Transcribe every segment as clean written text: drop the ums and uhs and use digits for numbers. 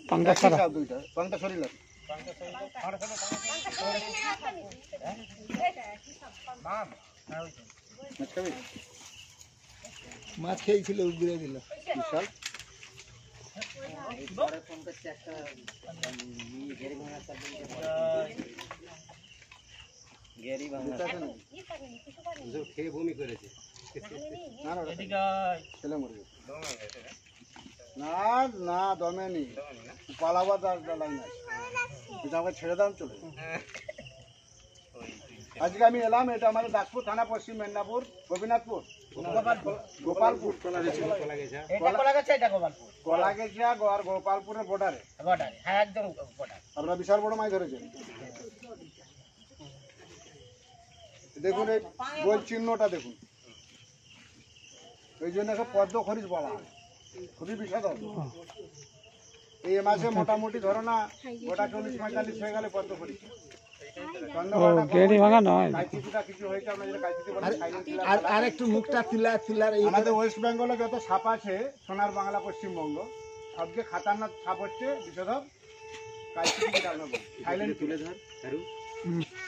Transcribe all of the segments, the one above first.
पंखा सारा दुईटा पंखा सरिला মাছ খেয়েছিল উগড়ে দিল বিশাল খেয়ে বমি করেছে ছেলে মরে গেছে না না দমে নেই পালাবার লাইন আছে আমাকে ছেড়ে দাম চলে আজকে আমি এলাম এটা আমাদের দাসপুর থানা পশ্চিম মেদিনীপুর গোপীনাথপুর গোপালপুর কলাগেছিয়া আর গোপালপুরের বর্ডারে আপনারা বিশাল বড় মাছ ধরেছেন দেখুন এই গোল চিহ্নটা দেখুন এই জন্য পদ্ম খরিচ বলা হয় খুবই বিশাল এই মাসে মোটামুটি ধরো না গোটা 40-45 হয়ে গেলে পদ্ম খরিচ আর একটু মুখটা আমাদের ওয়েস্ট বেঙ্গলে যত সাপ আছে সোনার বাংলা পশ্চিমবঙ্গ সবচেয়ে খাতারনাক সাপ হচ্ছে বিষধর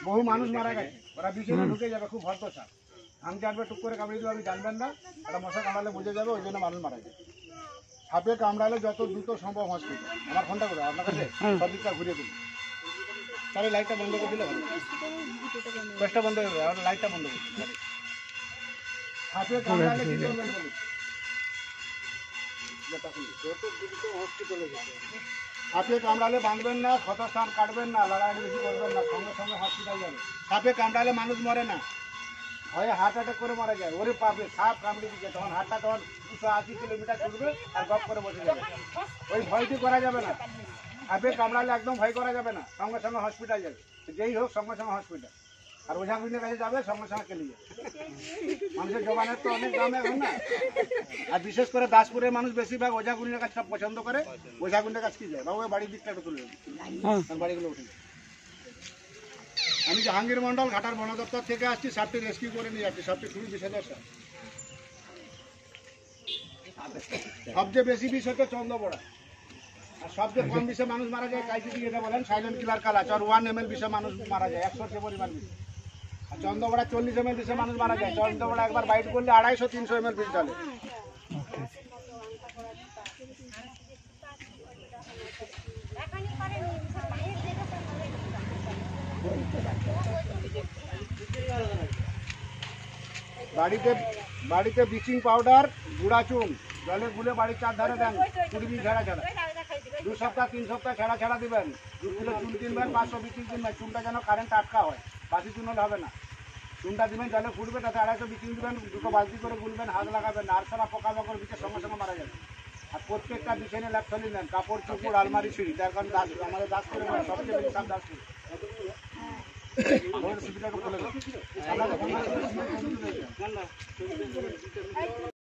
বহু মানুষ মারা গেছে ওরা বিছানে ঢুকে যাবে খুব ভদ্র সাপ আমি জানবে টুক করে কামড়ে দেবে আপনি জানবেন না একটা মশা কামড়ালে বুঝে যাবে ওই জন্য মানুষ মারা যায় সাপে কামড়ালে যত দ্রুত সম্ভব হসপিটাল আমার ফোনটা করে আপনার কাছে সব দিকটা ঘুরিয়ে দিন তাহলে লাইটটা বন্ধ করে দিলে ভালো বেশটা বন্ধ হয়ে যাবে লাইটটা বন্ধ করে সাপে কামড়ালে কি করবেন বলুন সাপে কামড়ালে বাঁধবেন না ক্ষতস্থান কাটবেন না লড়াই বেশি করবেন না সঙ্গে সঙ্গে হসপিটাল যাবে সাপে কামড়ালে মানুষ মরে না হয় হার্ট অ্যাটাক করে মারা যায় ওরে পাপে সাপ কামড়ে দিচ্ছে তখন হার্টটা তখন 280 কিলোমিটার ছুটবে আর গপ করে বসে যাবে ওই ভয়টি করা যাবে না সাপে কামড়ালে একদম ভয় করা যাবে না সঙ্গে সঙ্গে হসপিটাল যাবে যেই হোক সঙ্গে সঙ্গে হসপিটাল আর ওঝাগুনের কাছে যাবে সঙ্গে সঙ্গে কেলে যাবে মানুষের জবানের তো অনেক দাম এখন না আর বিশেষ করে দাসপুরের মানুষ বেশিরভাগ ওঝাগুনের কাছে সব পছন্দ করে ওঝাগুনের কাছে কি যায় বাবু বাড়ির দিকটা একটু তুলে যাবে বাড়িগুলো উঠে আমি জাহাঙ্গীর মন্ডল ঘাটার বন দপ্তর থেকে আসছি সাপটি রেস্কিউ করে নিয়ে যাচ্ছি সাপটি খুবই বিষধর সাপ সবচেয়ে বেশি বিষ হচ্ছে চন্দ্রবড়া আর সবচেয়ে কম বিষে মানুষ মারা যায় কাইসিটি যেটা বলেন সাইলেন্ট কিলার কালাচ আর 1 ml বিষে মানুষ মারা যায় 100 পরিমাণ বিষ আর চন্দ্রবড়া 40 ml বিষে মানুষ মারা যায় চন্দ্রবড়া একবার বাইট করলে 250-300 ml বিষ ঢালে বাড়িতে ব্লিচিং পাউডার গুঁড়া চুন জলে গুলে বাড়ির চারধারে দেন 20 দিন ছাড়া ছাড়া 2 সপ্তাহ 3 সপ্তাহ ছাড়া ছাড়া দিবেন 2 কিলো চুন কিনবেন 500 ব্লিচিং কিনবেন চুনটা যেন কারেন্ট আটকা হয় বাসি চুন হলে হবে না চুনটা দিবেন জলে ফুটবে তাতে 250 ব্লিচিং দিবেন 2 বালতি করে গুলবেন হাত লাগাবেন আর সারা পোকামাকড় বিচে সঙ্গে সঙ্গে মারা যাবে আর প্রত্যেকটা বিছানে ল্যাপথলি নেন কাপড় চোপড় আলমারি সিঁড়ি তার কারণ আমাদের দাস করে সবচেয়ে বেশি সাপ দাস করে সুবিধাটা খুলে